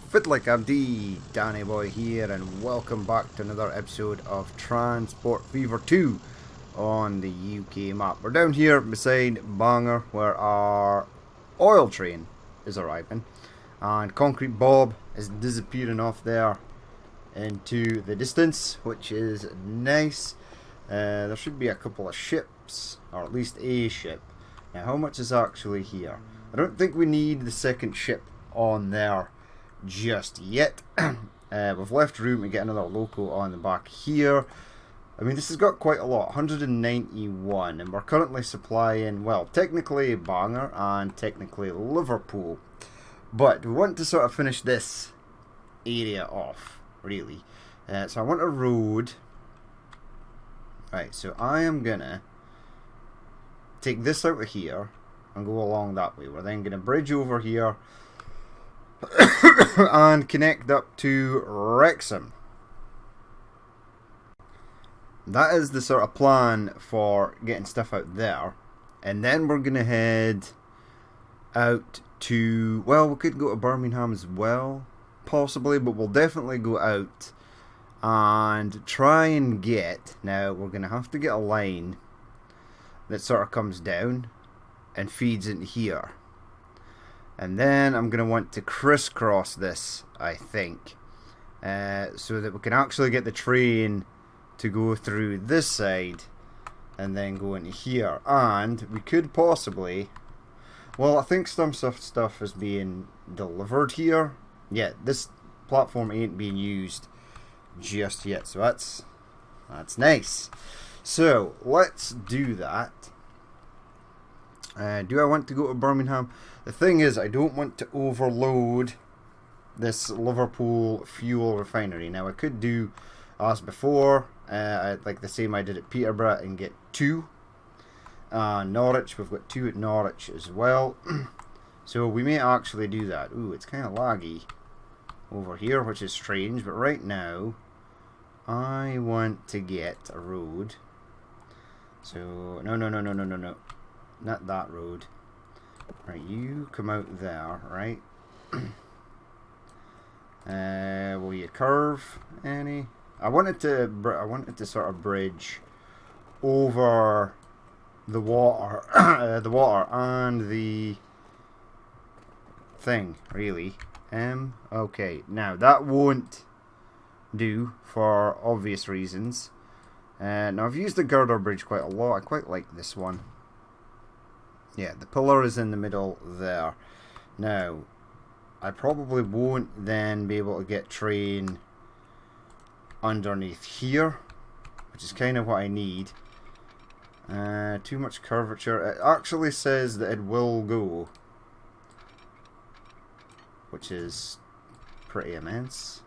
Fit like MD, Danny Boy here, and welcome back to another episode of Transport Fever 2 on the UK map. We're down here beside Bangor, where our oil train is arriving, and Concrete Bob is disappearing off there into the distance, which is nice. There should be a couple of ships, or at least a ship. Now, how much is actually here? I don't think we need the second ship on there just yet. We've left room to get another loco on the back here. I mean, this has got quite a lot, 191, and we're currently supplying, well, technically Bangor and technically Liverpool, but we want to sort of finish this area off, really. So I want a road. Right, so I am gonna take this out of here and go along that way. We're then gonna bridge over here and connect up to Wrexham. That is the sort of plan for getting stuff out there. And then we're going to head out to, well, we could go to Birmingham as well, possibly, but we'll definitely go out and try and get, now we're going to have to get a line that sort of comes down and feeds into here. And then I'm going to want to crisscross this, I think, so that we can actually get the train to go through this side and then go into here. And we could possibly, well, I think some stuff is being delivered here. Yeah, this platform ain't being used just yet, so that's nice. So let's do that. Do I want to go to Birmingham? The thing is, I don't want to overload this Liverpool fuel refinery. Now, I could do as before, like the same I did at Peterborough, and get 2. Norwich, we've got 2 at Norwich as well. So we may actually do that. Ooh, it's kind of laggy over here, which is strange. But right now, I want to get a road. So, no. Not that road. Right, you come out there, right? Will you curve any? I wanted to sort of bridge over the water, the water and the thing, really. Okay, now that won't do for obvious reasons. Now I've used the girder bridge quite a lot. I quite like this one. Yeah, the pillar is in the middle there. Now, I probably won't then be able to get train underneath here, which is kind of what I need. Too much curvature. It actually says that it will go, which is pretty immense.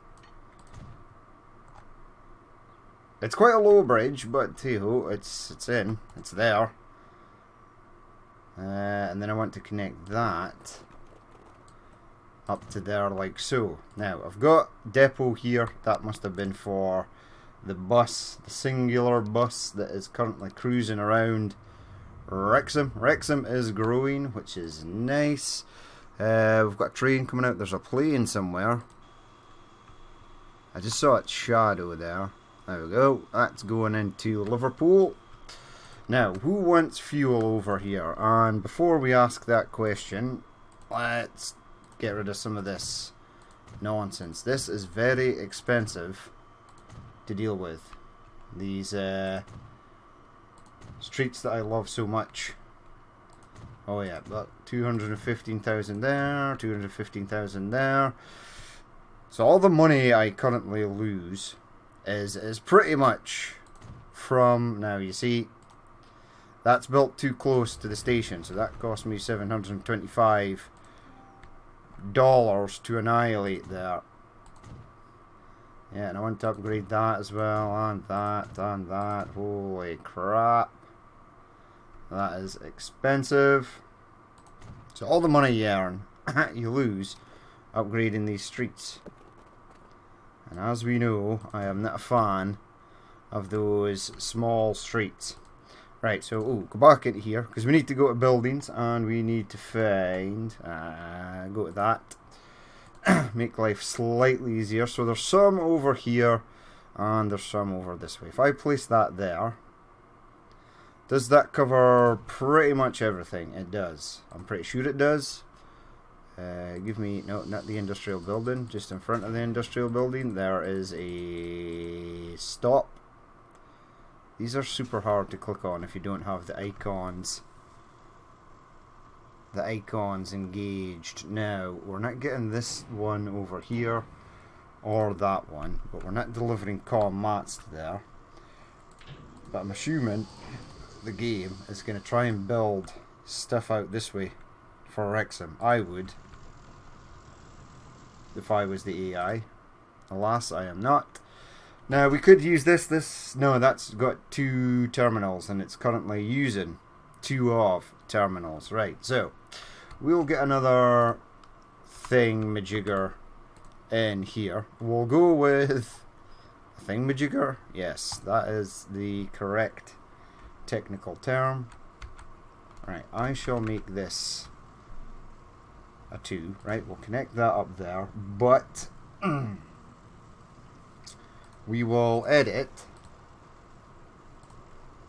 It's quite a low bridge, but hey-ho, it's there. And then I want to connect that up to there like so. Now, I've got depot here. That must have been for the bus, the singular bus that is currently cruising around Wrexham. Wrexham is growing, which is nice. We've got a train coming out. There's a plane somewhere. I just saw its shadow there. There we go. That's going into Liverpool. Now, who wants fuel over here? And before we ask that question, let's get rid of some of this nonsense. This is very expensive to deal with. These streets that I love so much. Oh yeah, look, 215,000 there, 215,000 there. So all the money I currently lose is pretty much from, now you see, that's built too close to the station, so that cost me $725 to annihilate there. Yeah, and I want to upgrade that as well, and that. Holy crap. That is expensive. So all the money you earn, you lose upgrading these streets. And as we know, I am not a fan of those small streets. Right, so go back into here, because we need to go to buildings, and we need to find, go to that, make life slightly easier. So there's some over here and there's some over this way. If I place that there, does that cover pretty much everything? It does. I'm pretty sure it does. Give me, no, not the industrial building, just in front of the industrial building there is a stop. These are super hard to click on if you don't have the icons engaged. Now we're not getting this one over here or that one, but we're not delivering mats to there. But I'm assuming the game is going to try and build stuff out this way for Wrexham. I would, if I was the AI. Alas, I am not. Now we could use this. No, that's got 2 terminals and it's currently using 2 of terminals. Right, so we'll get another thingamajigger in here. We'll go with a thingamajigger. Yes, that is the correct technical term. Right, I shall make this a 2. Right, we'll connect that up there, but we will edit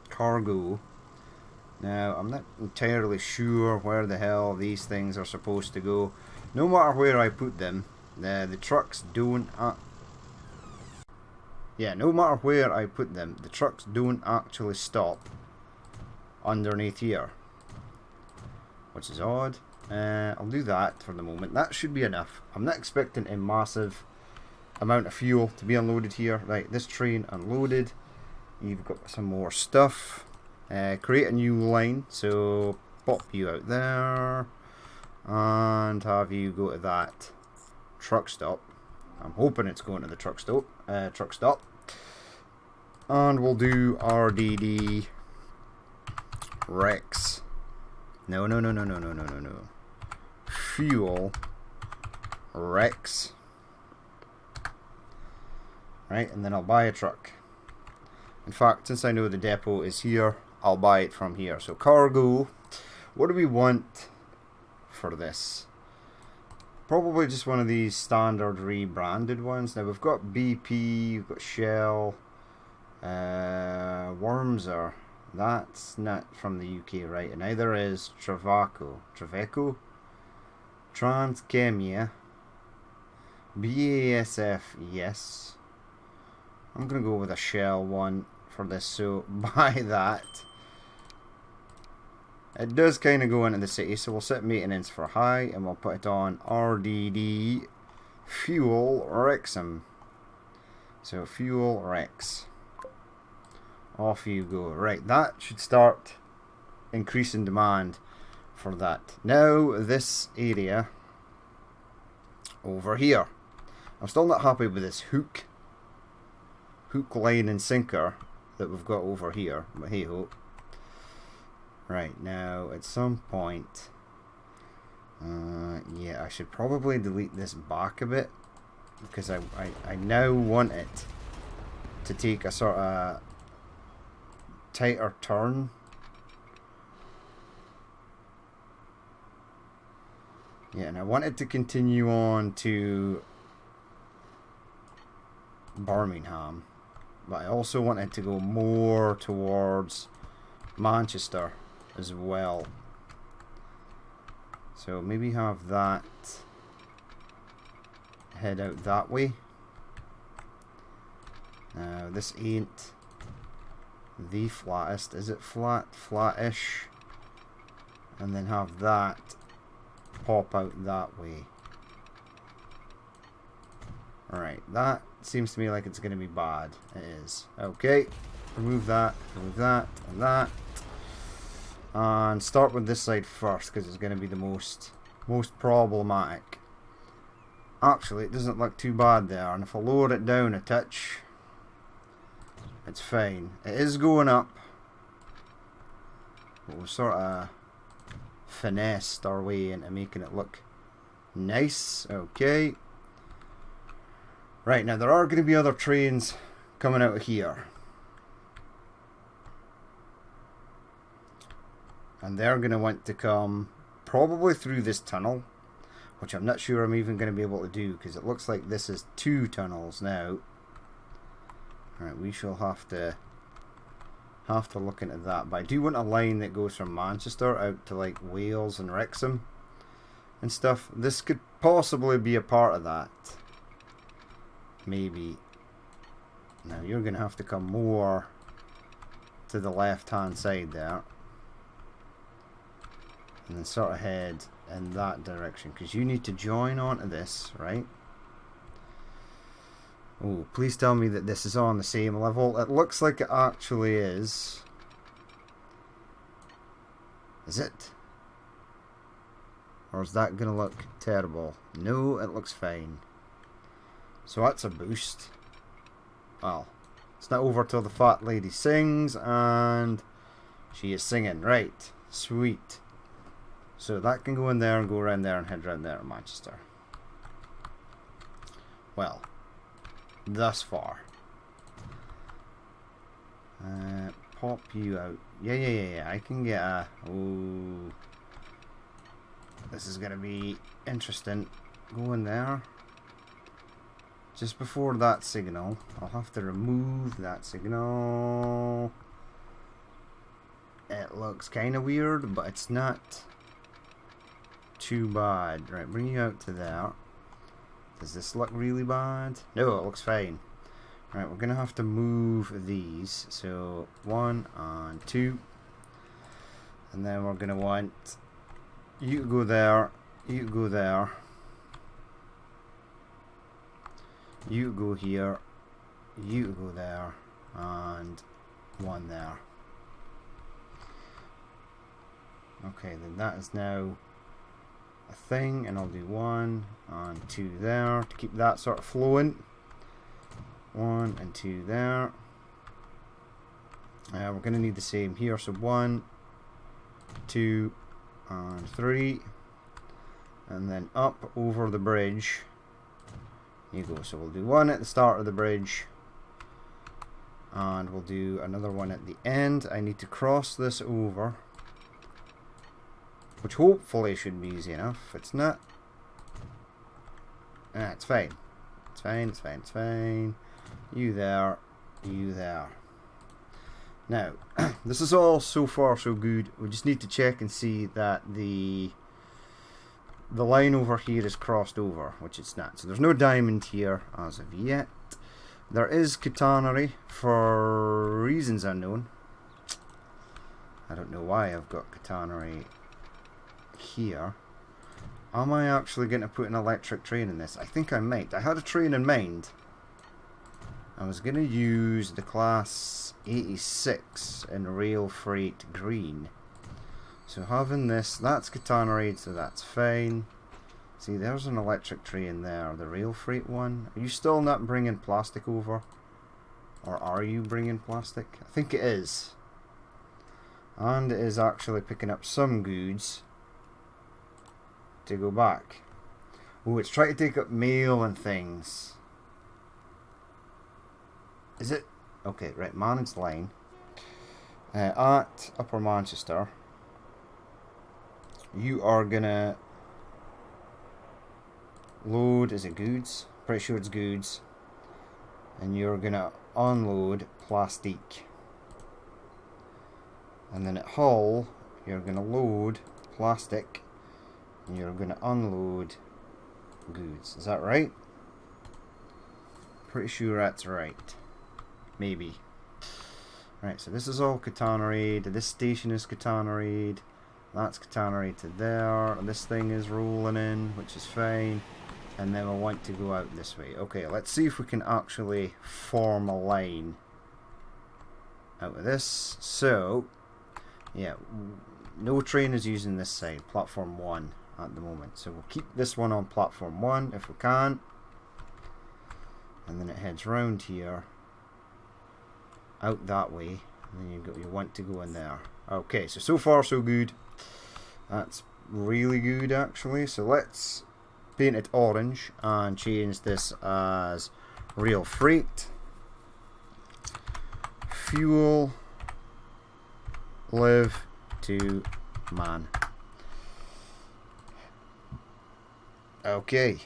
cargo. Now I'm not entirely sure where the hell these things are supposed to go. No matter where I put them, the trucks don't no matter where I put them, the trucks don't actually stop underneath here, which is odd. I'll do that for the moment. That should be enough. I'm not expecting a massive amount of fuel to be unloaded here. Right, this train unloaded. You've got some more stuff. Create a new line, so pop you out there and have you go to that truck stop. I'm hoping it's going to the truck stop. And we'll do RDD Rex. No. Fuel Rex. Right, and then I'll buy a truck. In fact, since I know the depot is here, I'll buy it from here. So cargo, what do we want for this? Probably just one of these standard rebranded ones. Now we've got BP, we've got Shell, Wormser. That's not from the UK, right? And neither is Traveco, Transchemia, BASF, yes. I'm going to go with a Shell one for this, so buy that. It does kind of go into the city, so we'll set maintenance for high and we'll put it on RDD Fuel Wrexham. So Fuel Rex. Off you go. Right, that should start increasing demand for that. Now this area over here. I'm still not happy with this hook, line and sinker that we've got over here, but hey ho. Right, now at some point, yeah, I should probably delete this back a bit because I now want it to take a sort of tighter turn. Yeah, and I want it to continue on to Birmingham, but I also want it to go more towards Manchester as well. So maybe have that head out that way. Now this ain't the flattest. Is it flat? Flattish. And then have that pop out that way. Alright, that seems to me like it's going to be bad. It is. Okay, remove that, and that. And start with this side first because it's going to be the most problematic. Actually, it doesn't look too bad there, and if I lower it down a touch, it's fine. It is going up, but we've sort of finessed our way into making it look nice. Okay. Right, now there are going to be other trains coming out of here. And they're going to want to come probably through this tunnel. which I'm not sure I'm even going to be able to do, because it looks like this is 2 tunnels now. Alright, we shall have to look into that, but I do want a line that goes from Manchester out to like Wales and Wrexham and stuff. This could possibly be a part of that. Maybe. Now you're going to have to come more to the left hand side there, and then sort of head in that direction, because you need to join onto this, right? Oh, please tell me that this is on the same level. It looks like it actually is. Is it? Or is that going to look terrible? No, it looks fine. So that's a boost. Well, it's not over till the fat lady sings, and she is singing. Right, sweet. So that can go in there and go around there and head around there to Manchester. Well, thus far. Pop you out. Yeah. I can get a... Oh, this is going to be interesting. Go in there. Just before that signal. I'll have to remove that signal. It looks kind of weird, but it's not too bad. Right, bring you out to there. Does this look really bad? No, it looks fine. Right, we're gonna have to move these. So 1 and 2, and then we're gonna want you to go there, you to go there, you to go here, you to go there, and 1 there. Okay, then that is now a thing, and I'll do 1 and 2 there to keep that sort of flowing. 1 and 2 there. We're going to need the same here, so 1, 2 and 3, and then up over the bridge you go. So we'll do 1 at the start of the bridge, and we'll do another 1 at the end. I need to cross this over, which hopefully should be easy enough. It's not. It's fine. It's fine, it's fine, it's fine. You there, you there. Now, this is all so far so good. We just need to check and see that the line over here is crossed over, which it's not. So there's no diamond here as of yet. There is catenary for reasons unknown. I don't know why I've got catenary here. Am I actually going to put an electric train in this? I think I might. I had a train in mind. I was going to use the class 86 in rail freight green. So having this, that's catenary, so that's fine. See, there's an electric train there, the rail freight one. Are you still not bringing plastic over? Or are you bringing plastic? I think it is. And it is actually picking up some goods to go back. Oh, it's trying to take up mail and things. Is it? Okay, right, managed line. At Upper Manchester, you are gonna load, is it goods? Pretty sure it's goods. And you're gonna unload plastic. And then at Hull, you're gonna load plastic, and you're gonna unload goods. Is that right? Pretty sure that's right. Maybe. Right, so this is all catenaried. This station is catenaried. That's catenary to there. This thing is rolling in, which is fine. And then we'll want to go out this way. Okay, let's see if we can actually form a line out of this. So, yeah, no train is using this side, platform 1 at the moment. So we'll keep this one on platform 1 if we can. And then it heads round here, out that way, and then you want to go in there. Okay, so far so good. That's really good actually. So let's paint it orange and change this as rail freight. Fuel, live to man. Okay,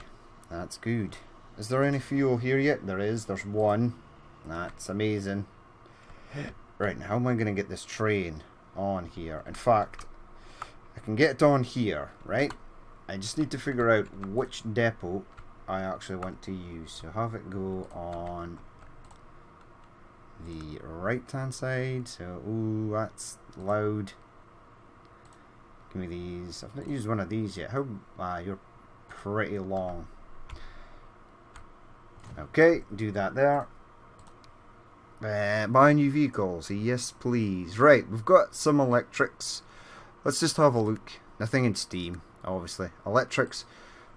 that's good. Is there any fuel here yet? There is. There's one. That's amazing. Right, now how am I going to get this train on here? In fact, I can get it on here, right? I just need to figure out which depot I actually want to use. So have it go on the right hand side. So, ooh, that's loud. Give me these. I've not used one of these yet. How? You're pretty long. Okay, do that there. Buy new vehicles. Yes, please. Right, we've got some electrics. Let's just have a look. Nothing in Steam, obviously. Electrics.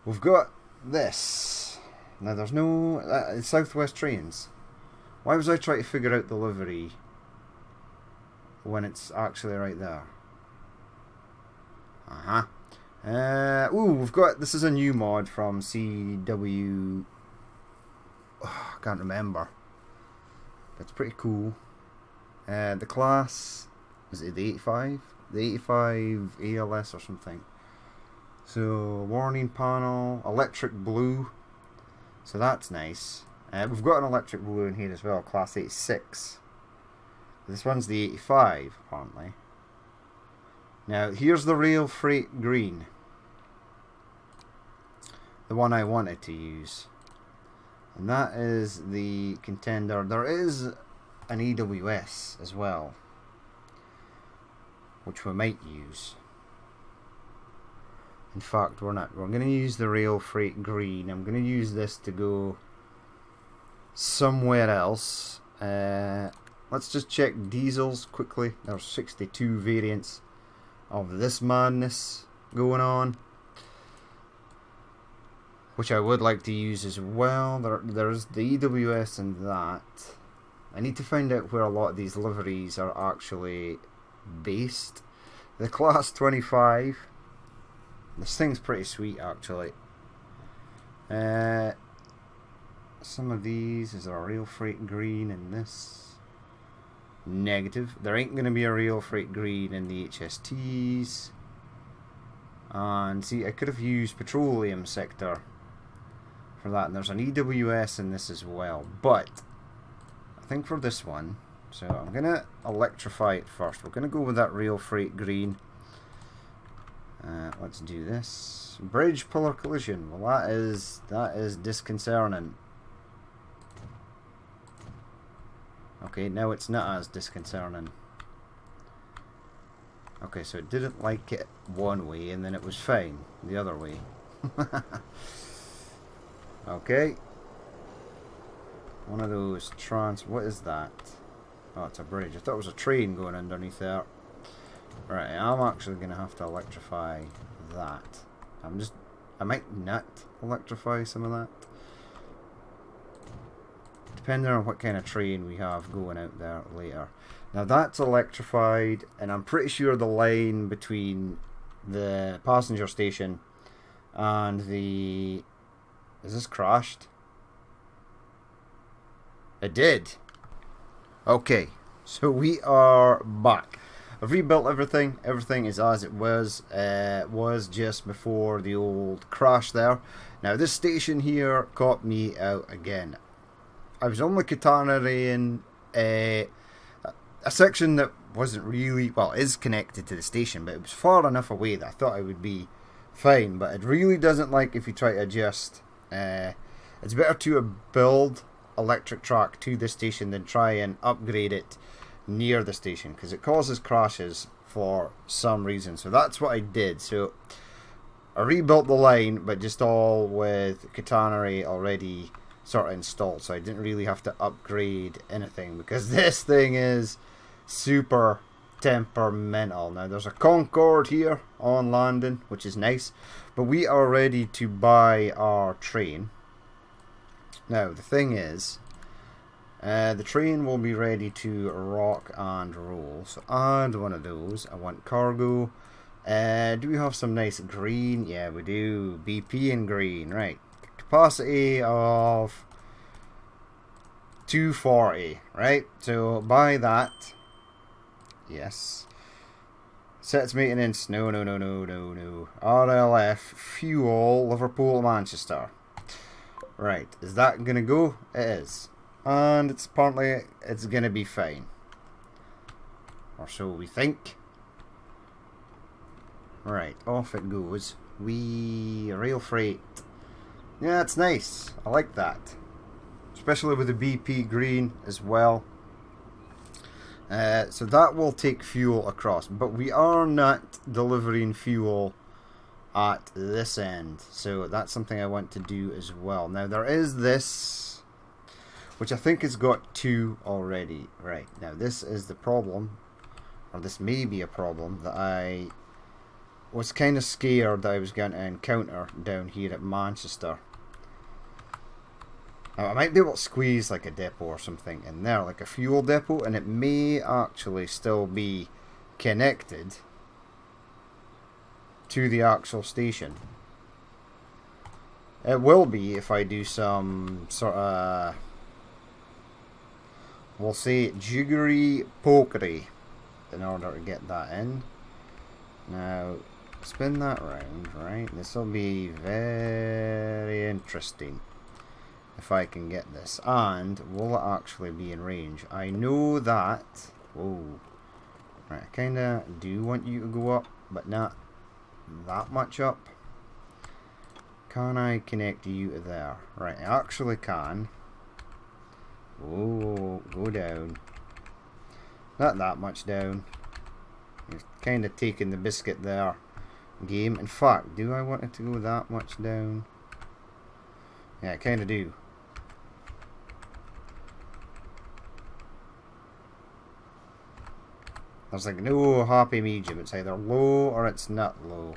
We've got this. Now, there's no... Southwest Trains. Why was I trying to figure out the livery when it's actually right there? Ooh, we've got... This is a new mod from CW... Oh, I can't remember. It's pretty cool. The class... Is it the 85? The 85 ALS or something. So, warning panel. Electric blue. So that's nice. We've got an electric blue in here as well. Class 86. This one's the 85, apparently. Now, here's the rail freight green. The one I wanted to use. And that is the contender. There is an EWS as well, which we might use. In fact, we're not. We're going to use the rail freight green. I'm going to use this to go somewhere else. Let's just check diesels quickly. There's 62 variants of this madness going on, which I would like to use as well. There's the EWS and that. I need to find out where a lot of these liveries are actually based. The Class 25. This thing's pretty sweet, actually. Some of these. Is there a rail freight green in this? Negative. There ain't going to be a rail freight green in the HSTs. And see, I could have used petroleum sector for that. And there's an EWS in this as well. But I think for this one, so I'm going to electrify it first. We're going to go with that rail freight green. Let's do this. Bridge pillar collision. Well, that is disconcerting. Okay, now it's not as disconcerting. Okay, so it didn't like it one way and then it was fine the other way. Okay. One of those what is that? Oh, it's a bridge. I thought it was a train going underneath there. Right, I'm actually going to have to electrify that. I might not electrify some of that. Depending on what kind of train we have going out there later. Now that's electrified, and I'm pretty sure the line between the passenger station and the... Is this crashed? It did. Okay, so we are back. I've rebuilt everything. Everything is as it was just before the old crash there. Now this station here caught me out again. I was only catenary a section that wasn't really, well, is connected to the station, but it was far enough away that I thought I would be fine. But it really doesn't like if you try to adjust. It's better to build electric track to the station than try and upgrade it near the station, because it causes crashes for some reason. So that's what I did. So I rebuilt the line, but just all with catenary already sort of installed, so I didn't really have to upgrade anything, because this thing is super temperamental. Now there's a Concorde here on landing, which is nice, but we are ready to buy our train. Now the thing is, the train will be ready to rock and roll, so add one of those. I want cargo. Do we have some nice green? Yeah, we do. BP and green, right. Capacity of 240, right? So buy that. Yes. Sets maintenance. No, no, no, no, no, no. RLF, fuel, Liverpool, Manchester. Right, is that going to go? It is. And it's apparently, it's going to be fine. Or so we think. Right, off it goes. Rail freight. Yeah, it's nice. I like that. Especially with the BP green as well. So that will take fuel across. But we are not delivering fuel at this end. So that's something I want to do as well. Now there is this, which I think has got 2 already. Right, now this is the problem. Or this may be a problem that I was kind of scared that I was going to encounter down here at Manchester. Now, I might be able to squeeze like a depot or something in there, like a fuel depot, and it may actually still be connected to the actual station. It will be if I do some sort of, we'll say, jiggery pokery in order to get that in. Now, spin that round, right? This will be very interesting if I can get this. And will it actually be in range? I know that. Whoa. Right, I kind of do want you to go up, but not that much up. Can I connect you to there? Right, I actually can. Oh, go down. Not that much down. You're kind of taking the biscuit there. Game. In fact, do I want it to go that much down? Yeah, I kind of do. There's like no happy medium. It's either low or it's not low.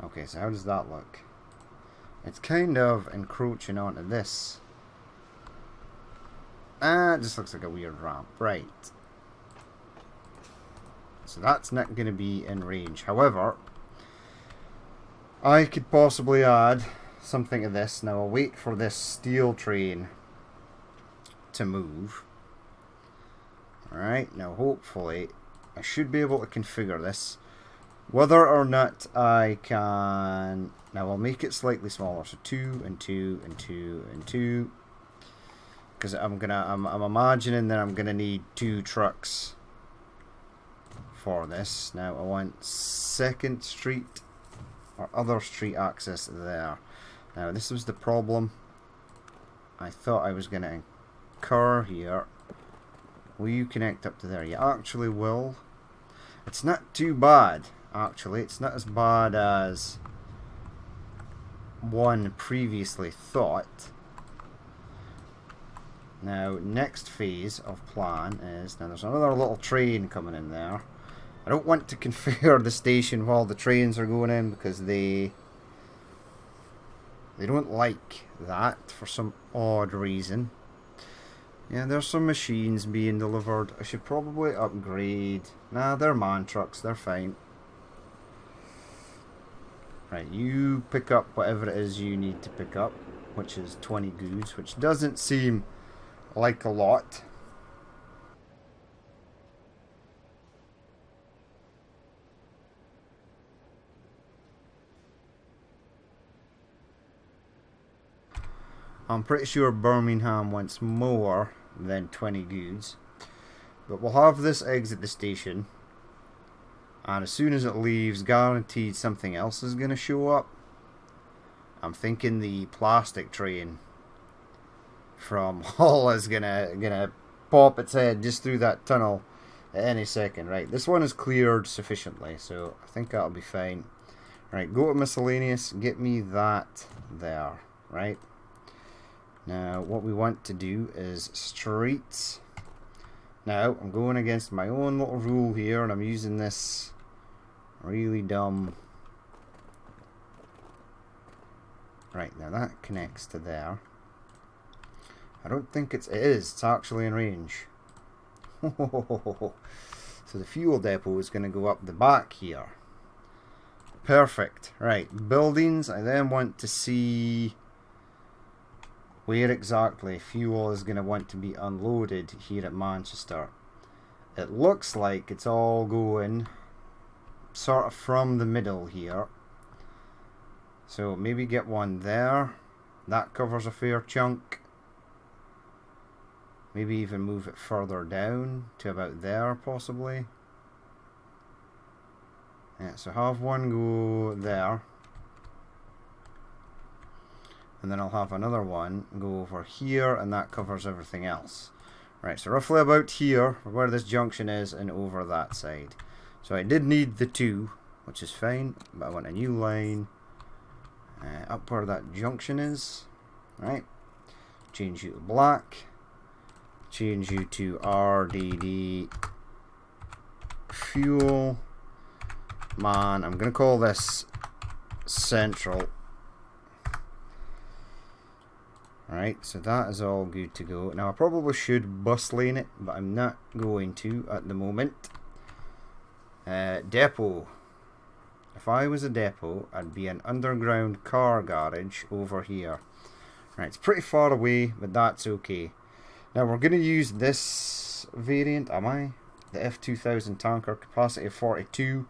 Okay, so how does that look? It's kind of encroaching onto this. It just looks like a weird ramp. Right. So that's not going to be in range. However, I could possibly add something to this. Now I'll wait for this steel train to move. Alright, now hopefully I should be able to configure this. Whether or not I can... Now I'll make it slightly smaller. So 2 and 2 and 2 and 2. Because I'm imagining that I'm gonna need 2 trucks for this. Now I want 2nd Street or other street access there. Now this was the problem I thought I was gonna incur here. Will you connect up to there? You actually will. It's not too bad, actually. It's not as bad as one previously thought. Now, next phase of plan is... Now, there's another little train coming in there. I don't want to configure the station while the trains are going in because they don't like that for some odd reason. Yeah, there's some machines being delivered. I should probably upgrade. Nah, they're man trucks. They're fine. Right, you pick up whatever it is you need to pick up, which is 20 goods, which doesn't seem like a lot. I'm pretty sure Birmingham wants more than 20 goods. But we'll have this exit the station. And as soon as it leaves, guaranteed something else is going to show up. I'm thinking the plastic train from Hull is gonna pop its head just through that tunnel at any second. Right, this one is cleared sufficiently, so I think that'll be fine. Right, go to miscellaneous, get me that there. Right. Now, what we want to do is streets. Now, I'm going against my own little rule here, and I'm using this really dumb... Right, now that connects to there. I don't think it is. It's actually in range. So the fuel depot is going to go up the back here. Perfect. Right, buildings. I then want to see where exactly fuel is going to want to be unloaded here at Manchester. it looks like it's all going sort of from the middle here. So maybe get one there. That covers a fair chunk. Maybe even move it further down to about there, possibly. Yeah, so have one go there. And then I'll have another one go over here, and that covers everything else. Right, so roughly about here, where this junction is, and over that side. So I did need the two, which is fine, but I want a new line up where that junction is. Right, change you to black. Change you to RDD fuel. Man, I'm going to call this central. Right, so that is all good to go. Now I probably should bus lane it, but I'm not going to at the moment. Depot. If I was a depot, I'd be an underground car garage over here. Right, it's pretty far away, but that's okay. Now we're going to use this variant, am I? The F2000 tanker, capacity of 42.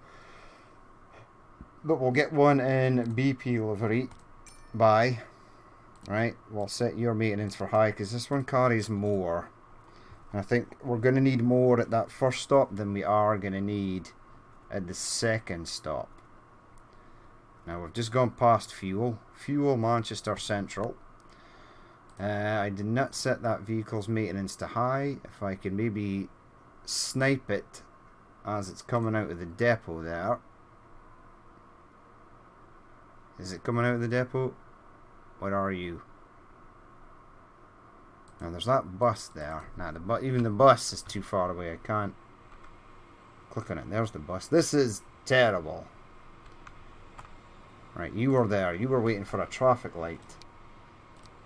But we'll get one in BP livery by. Right, we'll set your maintenance for high because this one carries more. And I think we're going to need more at that first stop than we are going to need at the second stop. Now we've just gone past fuel. Fuel Manchester Central. I did not set that vehicle's maintenance to high. If I can maybe snipe it as it's coming out of the depot there. Is it coming out of the depot? Where are you? Now there's that bus there. Now even the bus is too far away. I can't click on it. There's the bus. This is terrible. Right, you were there. You were waiting for a traffic light.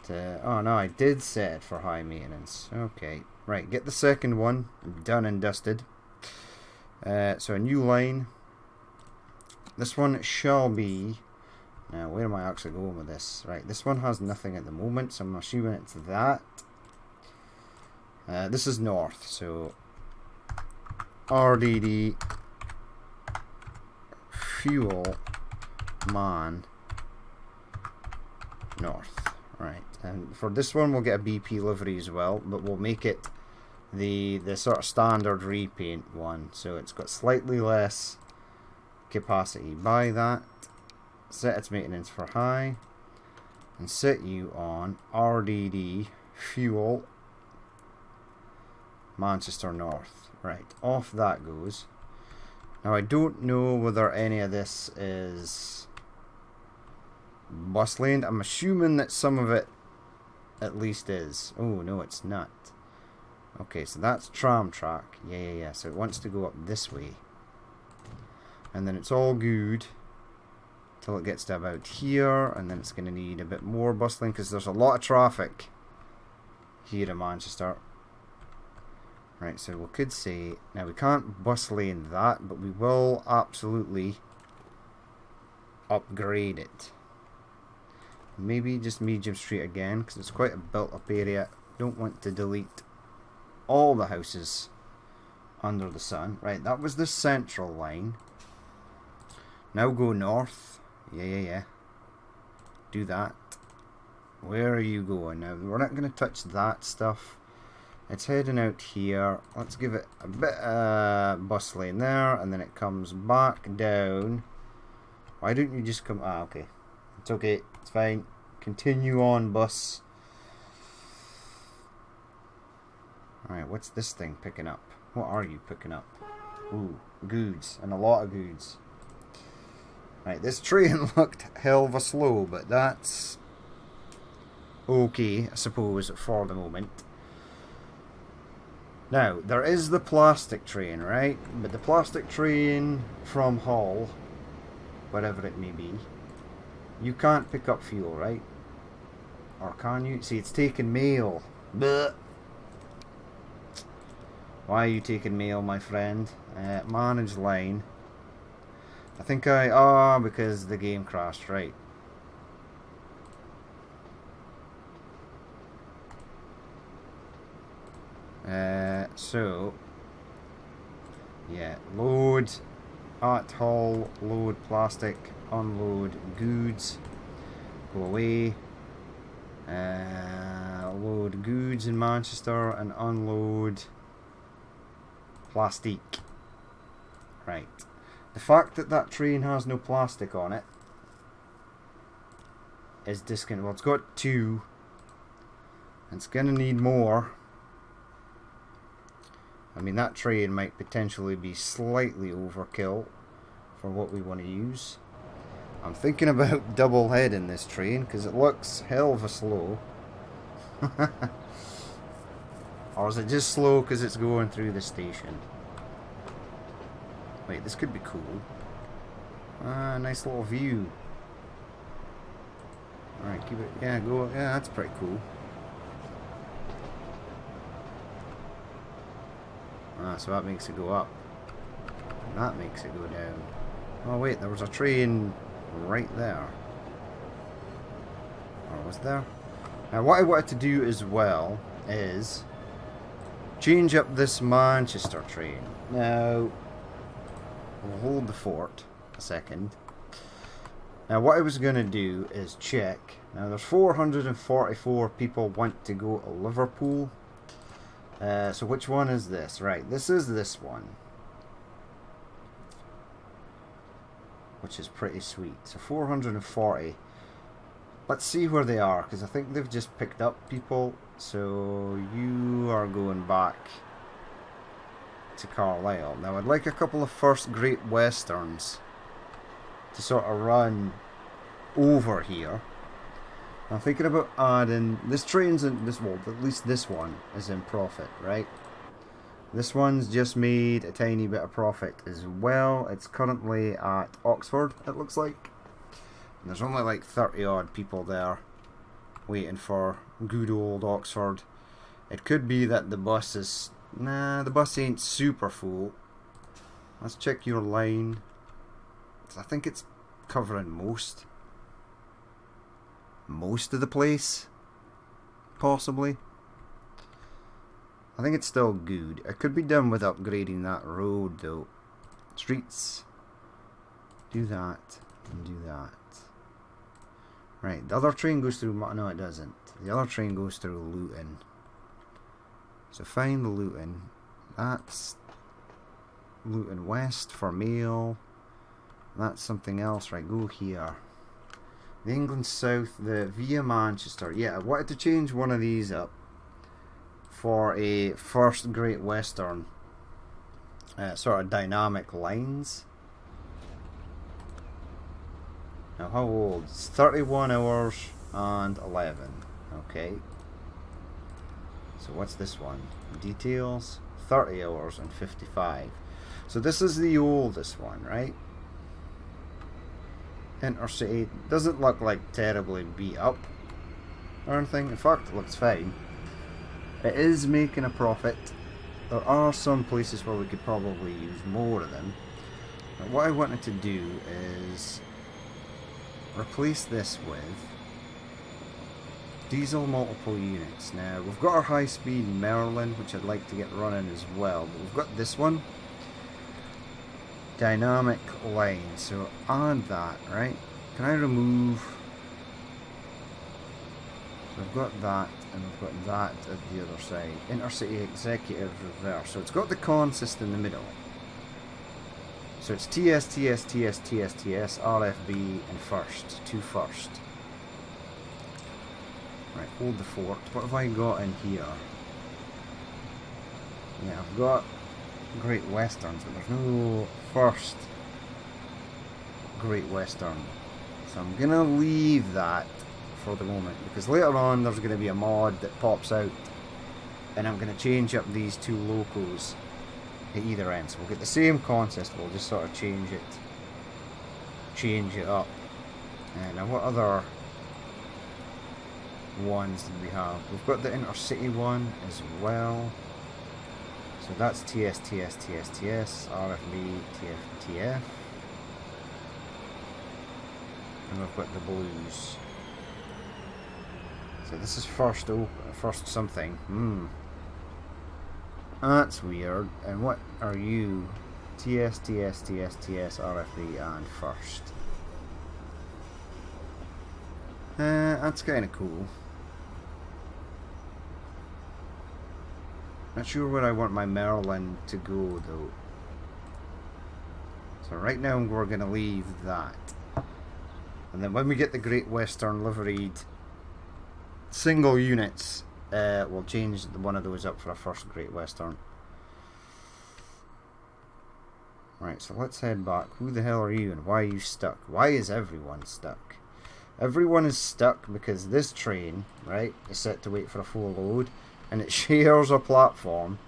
Oh no, I did set it for high maintenance. Okay, right, get the second one done and dusted. So a new line. This one shall be. Now, where am I actually going with this? Right, this one has nothing at the moment, so I'm assuming it's that. This is north, so RDD fuel man north. Right, and for this one we'll get a BP livery as well, but we'll make it the sort of standard repaint one, so it's got slightly less capacity. Buy that. Set its maintenance for high and set you on RDD fuel Manchester North. Right, off that goes. Now I don't know whether any of this is bus laned. I'm assuming that some of it at least is. Oh no, it's not. Okay, so that's tram track. Yeah. So it wants to go up this way. And then it's all good till it gets to about here, and then it's going to need a bit more bus lane because there's a lot of traffic here in Manchester. Right, so we could say, now we can't bus lane that, but we will absolutely upgrade it. Maybe just Medium Street again because it's quite a built up area. Don't want to delete all the houses under the sun. Right, that was the central line. Now go north. Yeah. Do that. Where are you going now? We're not going to touch that stuff. It's heading out here. Let's give it a bit bus lane there, and then it comes back down. Why don't you just come? Ah, okay. It's okay. It's fine. Continue on, bus. Alright, what's this thing picking up? What are you picking up? Ooh, goods. And a lot of goods. Right, this train looked hell of a slow, but that's okay, I suppose, for the moment. Now, there is the plastic train, right? But the plastic train from Hull, wherever it may be, you can't pick up fuel, right? Or can you? See, it's taking mail. Blech. Why are you taking mail, my friend? Manage line. I think because the game crashed, right. So Yeah, load at hull, load plastic, unload goods, go away, load goods in Manchester and unload plastic. Right. The fact that that train has no plastic on it is discount. Well, it's got 2. It's going to need more. I mean, that train might potentially be slightly overkill for what we want to use. I'm thinking about double heading this train because it looks hell of a slow. Or is it just slow because it's going through the station? Wait, this could be cool. Ah, nice little view. Alright, keep it. Yeah, go. Yeah, that's pretty cool. Ah, so that makes it go up. That makes it go down. Oh wait, there was a train right there. Or was there? Now what I wanted to do as well is change up this Manchester train. Now, we'll hold the fort a second. Now what I was going to do is check. Now there's 444 people want to go to Liverpool. So which one is this? Right, this is this one. Which is pretty sweet. So 440. Let's see where they are, because I think they've just picked up people. So you are going back to Carlisle. Now I'd like a couple of first Great Westerns to sort of run over here. I'm thinking about adding this train's in this, well, at least this one is in profit, right? This one's just made a tiny bit of profit as well. It's currently at Oxford, it looks like. And there's only like 30 odd people there waiting for good old Oxford. It could be that the bus is, nah, the bus ain't super full. Let's check your line. I think it's covering most of the place, possibly. I think it's still good. It could be done with upgrading that road though. Streets, do that and do that. Right, the other train goes through, no it doesn't. The other train goes through Luton. So find the Luton. That's Luton West for mail. That's something else, right? Go here. The England South, the via Manchester. Yeah, I wanted to change one of these up for a first Great Western sort of dynamic lines. Now, how old? It's 31 hours and 11. Okay. So what's this one? Details, 30 hours and 55. So this is the oldest one, right? Intercity doesn't look like terribly beat up or anything. In fact, it looks fine. It is making a profit. There are some places where we could probably use more of them. But what I wanted to do is replace this with diesel multiple units. Now we've got our high-speed Merlin, which I'd like to get running as well, but we've got this one, dynamic line. So add that, right? Can I remove? We've got that, and we've got that at the other side. Intercity executive reverse. So it's got the consist in the middle. So it's TS, TS, TS, TS, TS, RFB, and first. 2 first. Right, hold the fort. What have I got in here? Yeah, I've got Great Westerns, but there's no first Great Western. So I'm going to leave that for the moment, because later on there's going to be a mod that pops out, and I'm going to change up these 2 locos at either end. So we'll get the same consist, we'll just sort of change it up. And now what other ones did we have? We've got the intercity one as well. So that's TS, TS, TS, TS, RFB, TF, TF. And we've got the blues. So this is first something. That's weird. And what are you? TS, TS, TS, TS, RFB, and first. That's kind of cool. Not sure where I want my Merlin to go though. So right now we're going to leave that. And then when we get the Great Western liveried single units, we'll change one of those up for a first Great Western. Right, so let's head back. Who the hell are you and why are you stuck? Why is everyone stuck? Everyone is stuck because this train, right, is set to wait for a full load, and it shares a platform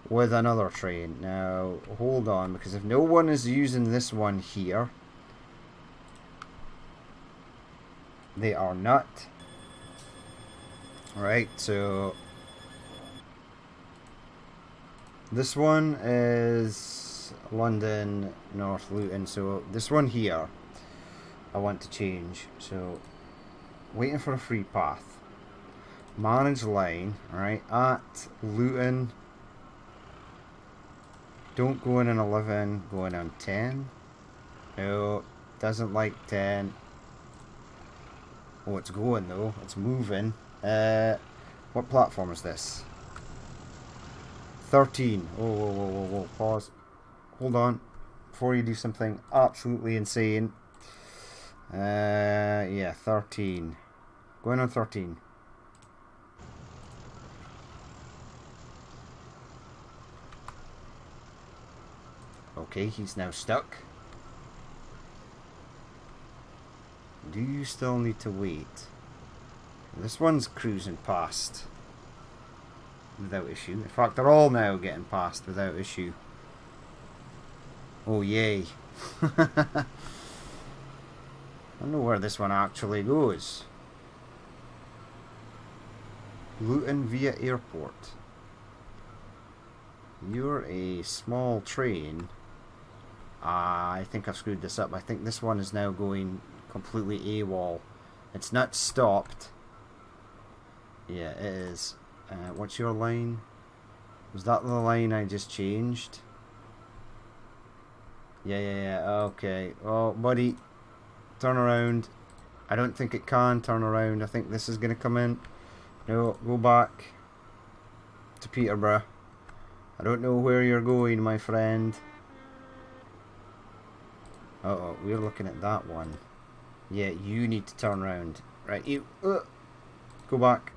with another train. Now, hold on, because if no one is using this one here, they are not. Right, so this one is London, North Luton, so this one here I want to change. So, waiting for a free path. Manage line, right, at Luton. Don't go in an 11, go in on 10. No, doesn't like 10. Oh, it's going though, it's moving. What platform is this? 13. Oh, whoa, whoa, whoa, whoa, pause. Hold on, before you do something absolutely insane. Yeah, 13. Going on 13. Okay, he's now stuck. Do you still need to wait? This one's cruising past without issue. In fact, they're all now getting past without issue. Oh, yay. I don't know where this one actually goes. Luton via airport. You're a small train. I think I've screwed this up. I think this one is now going completely AWOL. It's not stopped. Yeah, it is. What's your line? Was that the line I just changed? Yeah. Okay. Oh, buddy. Turn around. I don't think it can turn around. I think this is going to come in. No, go back to Peterborough. I don't know where you're going, my friend. Uh-oh, we're looking at that one. Yeah, you need to turn around. Right, you. Go back.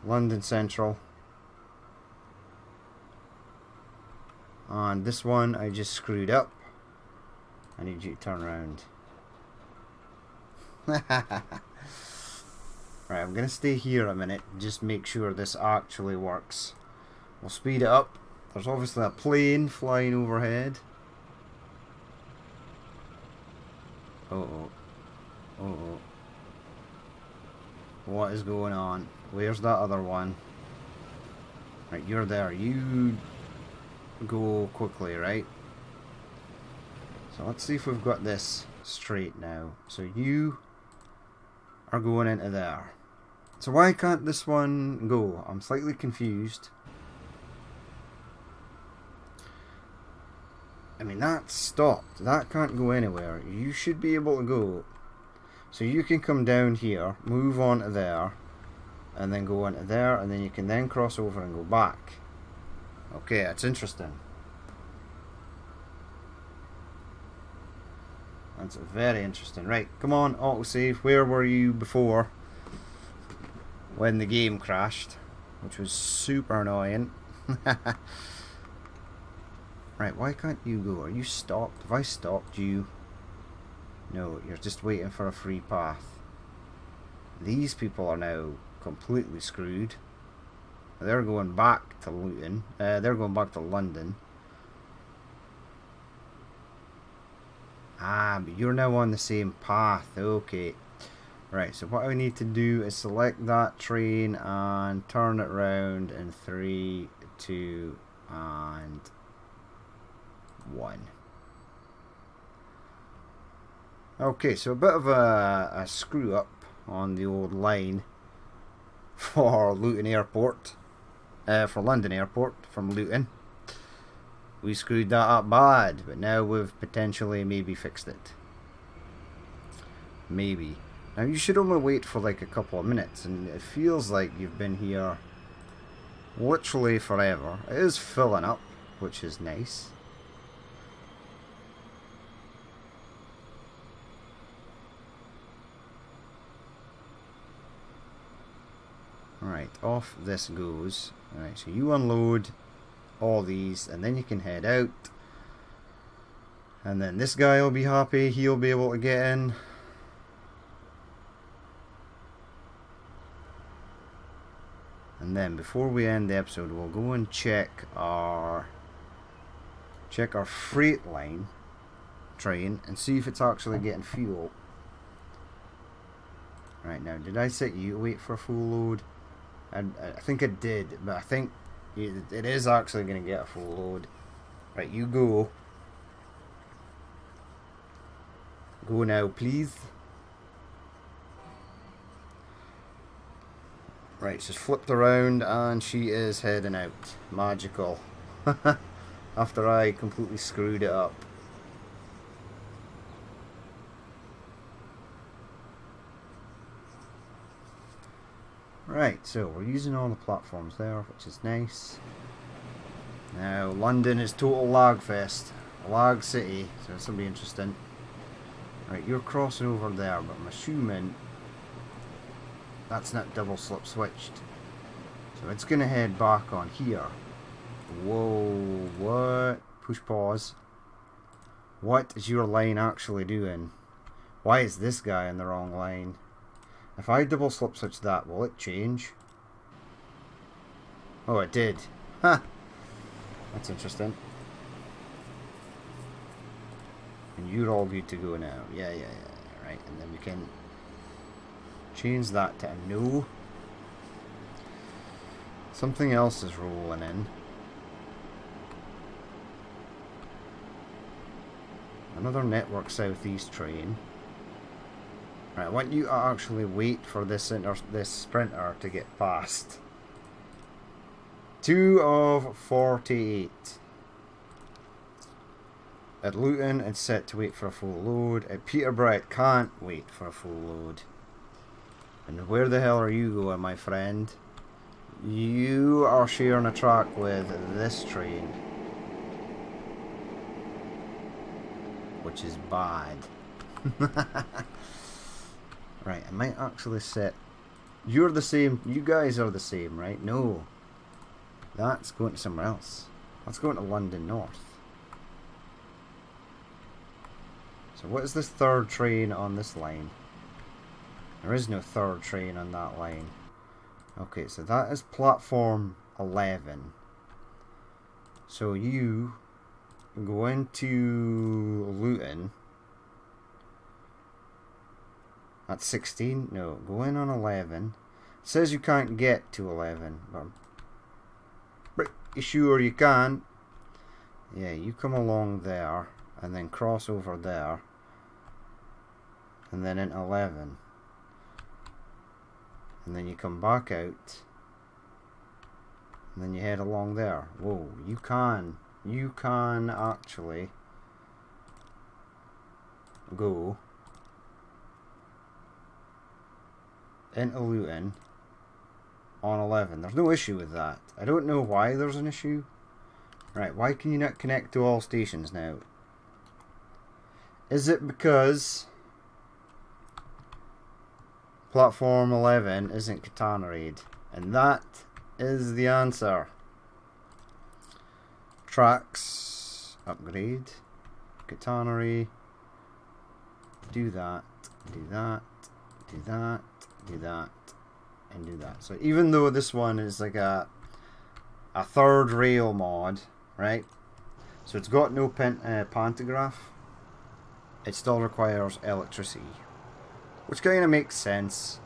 London Central. And this one I just screwed up. I need you to turn around. Right, I'm going to stay here a minute. Just make sure this actually works. We'll speed it up. There's obviously a plane flying overhead. Uh-oh. Uh-oh. What is going on? Where's that other one? Right, you're there. You go quickly, right? So let's see if we've got this straight now. So you are going into there. So why can't this one go? I'm slightly confused. I mean, that's stopped. That can't go anywhere. You should be able to go. So you can come down here, move on to there, and then go into there, and then you can then cross over and go back. Okay, that's interesting. That's very interesting. Right, come on, autosave. Where were you before? When the game crashed, which was super annoying. Right, why can't you go? Are you stopped? Have I stopped you? No, you're just waiting for a free path. These people are now completely screwed. They're going back to Luton. They're going back to London. Ah, but you're now on the same path. Okay. Right, so what I need to do is select that train and turn it around in 3, 2, and 1. Okay, so a bit of a screw up on the old line for Luton Airport, for London Airport from Luton. we screwed that up bad, but now we've potentially maybe fixed it. Maybe. Now you should only wait for like a couple of minutes, and it feels like you've been here literally forever. It is filling up, which is nice. Alright, off this goes. Alright, so you unload all these, and then you can head out. And then this guy will be happy, he'll be able to get in. And then before we end the episode, we'll go and check our Freightliner train and see if it's actually getting fuel. Right, now, did I set you to wait for a full load? I think it did, but I think it is actually going to get a full load. Right, you go. Go now, please. Right, she's flipped around and she is heading out. Magical. After I completely screwed it up. Right, so we're using all the platforms there, which is nice. Now, London is total lag fest. Lag city, so this will be interesting. Right, you're crossing over there, but I'm assuming that's not double slip switched. So it's going to head back on here. Whoa, what? Push pause. What is your line actually doing? Why is this guy in the wrong line? If I double slip switch that, will it change? Oh, it did. Ha! That's interesting. And you're all good to go now. Yeah. Right, and then we can change that to a no. Something else is rolling in. Another Network Southeast train. Right, I want you to actually wait for this sprinter to get past. 2 of 48. At Luton, it's set to wait for a full load. At Peterborough, it can't wait for a full load. And where the hell are you going, my friend? You are sharing a track with this train. Which is bad. Right, I might actually set... You're the same. You guys are the same, right? No. That's going to somewhere else. That's going to London North. So what is this third train on this line? There is no third train on that line. Okay, so that is platform 11. So you go into Luton. At 16? No, go in on 11. It says you can't get to 11, but I'm pretty sure you can. Yeah, you come along there, and then cross over there, and then into 11. And then you come back out, and then you head along there. Whoa, you can actually go into Luton on 11. There's no issue with that. I don't know why there's an issue. Right, why can you not connect to all stations now? Is it because platform 11 isn't catenaried? And that is the answer. Tracks, upgrade, catenary, do that, do that, do that, do that, and do that. So even though this one is like a third rail mod, right? So it's got no pantograph. It still requires electricity, which kind of makes sense.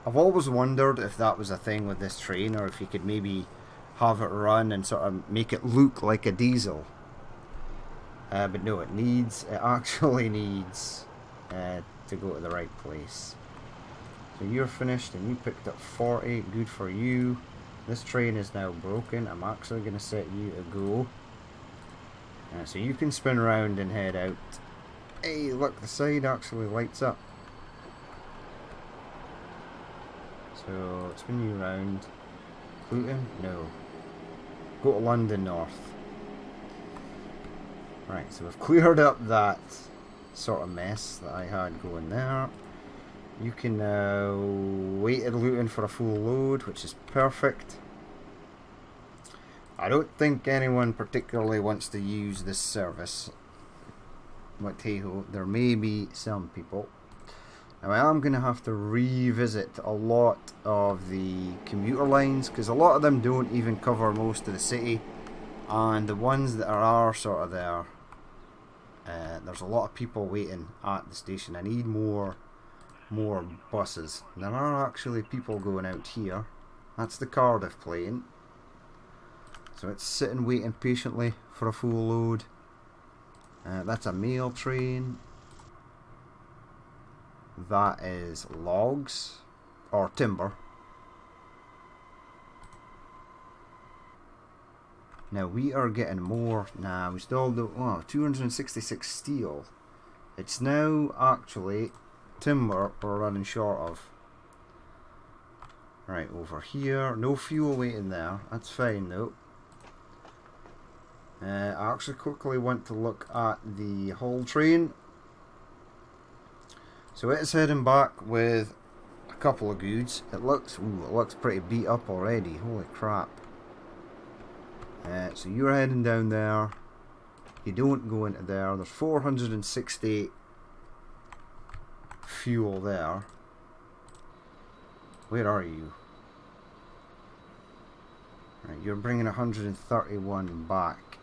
I've always wondered if that was a thing with this train, or if you could maybe have it run and sort of make it look like a diesel. But no, it actually needs to go to the right place. So you're finished and you picked up 40, good for you. This train is now broken. I'm actually going to set you to go. So you can spin around and head out. Hey, look, the side actually lights up. So, spin you around. Luton? No. Go to London North. Right, so we've cleared up that sort of mess that I had going there. You can now wait at Luton for a full load, which is perfect. I don't think anyone particularly wants to use this service. But hey ho, there may be some people. Now I am going to have to revisit a lot of the commuter lines, because a lot of them don't even cover most of the city, and the ones that are sort of there, there's a lot of people waiting at the station. I need more buses. There are actually people going out here. That's the Cardiff plane, so it's sitting waiting patiently for a full load. That's a mail train. That is logs or timber. Now we are getting more. Nah, we still do. Oh, 266 steel. It's now actually timber we're running short of. Right, over here. No fuel waiting there. That's fine though. I actually quickly want to look at the Hull train. So it's heading back with a couple of goods. It looks pretty beat up already. Holy crap. So you're heading down there. You don't go into there. There's 460 fuel there. Where are you? Right, you're bringing 131 back.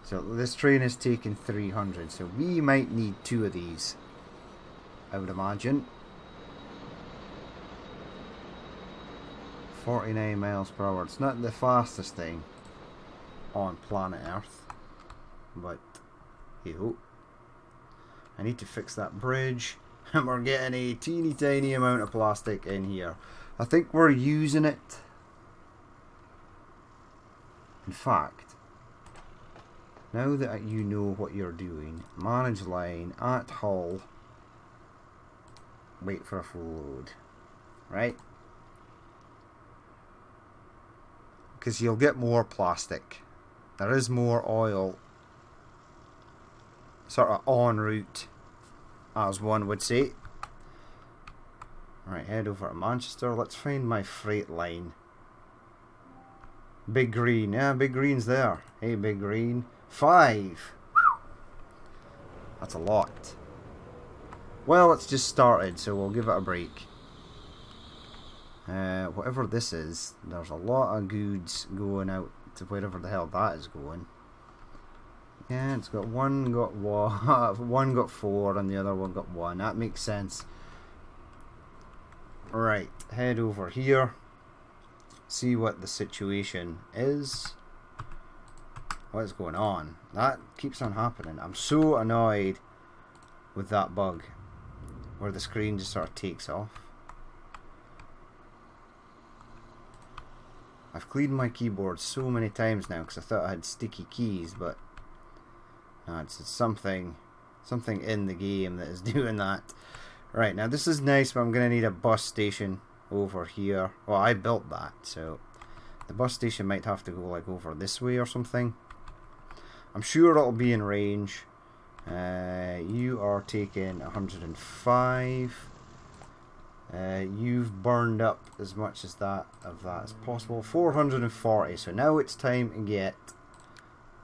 So this train is taking 300. So we might need 2 of these, I would imagine. 49 miles per hour. It's not the fastest thing on planet Earth, but hey ho. I need to fix that bridge, and we're getting a teeny tiny amount of plastic in here. I think we're using it. In fact, now that you know what you're doing, manage line at Hull. Wait for a full load, right? Because you'll get more plastic. There is more oil sort of en route, as one would say. Right, head over to Manchester. Let's find my freight line. Big Green. Yeah, Big Green's there. Hey, Big Green. 5. That's a lot. Well, it's just started, so we'll give it a break. Whatever this is, there's a lot of goods going out to wherever the hell that is going. Yeah, it's got one got 4 and the other one got 1. That makes sense. Right, head over here. See what the situation is. What's going on? That keeps on happening. I'm so annoyed with that bug where the screen just sort of takes off. I've cleaned my keyboard so many times now because I thought I had sticky keys, but no, it's something in the game that is doing that. Right, now this is nice, but I'm going to need a bus station over here. Well, I built that, so the bus station might have to go like over this way or something. I'm sure it'll be in range. You are taking 105. You've burned up as much as that as possible. 440. So now it's time to get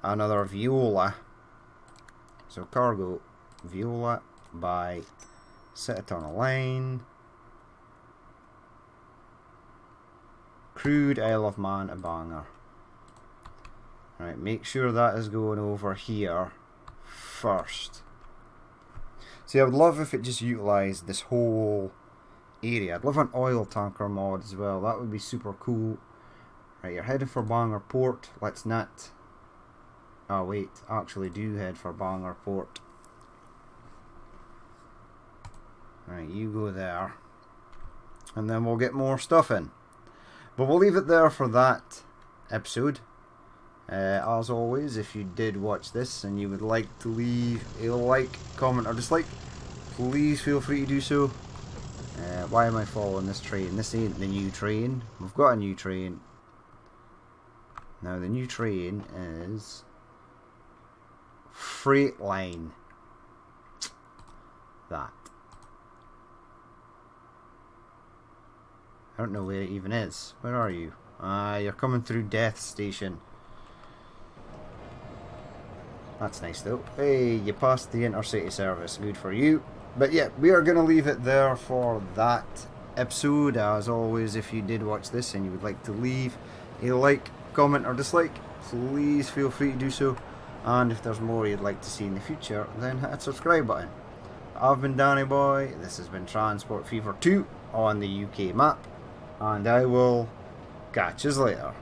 another Viola. So cargo Viola by set it on a line. Crude Isle of Man a banger. Right, make sure that is going over here first. See, I would love if it just utilised this whole area. I'd love an oil tanker mod as well. That would be super cool. Right, you're heading for Bangor Port. Let's not. Oh wait, actually do head for Bangor Port. Right, you go there, and then we'll get more stuff in. But we'll leave it there for that episode. As always, if you did watch this and you would like to leave a like, comment or dislike, please feel free to do so. Why am I following this train? This ain't the new train. We've got a new train. Now the new train is Freightliner. That. I don't know where it even is. Where are you? You're coming through Death Station. That's nice though. Hey, you passed the intercity service. Good for you. But yeah, we are going to leave it there for that episode. As always, if you did watch this and you would like to leave a like, comment or dislike, please feel free to do so. And if there's more you'd like to see in the future, then hit that subscribe button. I've been Danny Boy. This has been Transport Fever 2 on the UK map. And I will catch you later.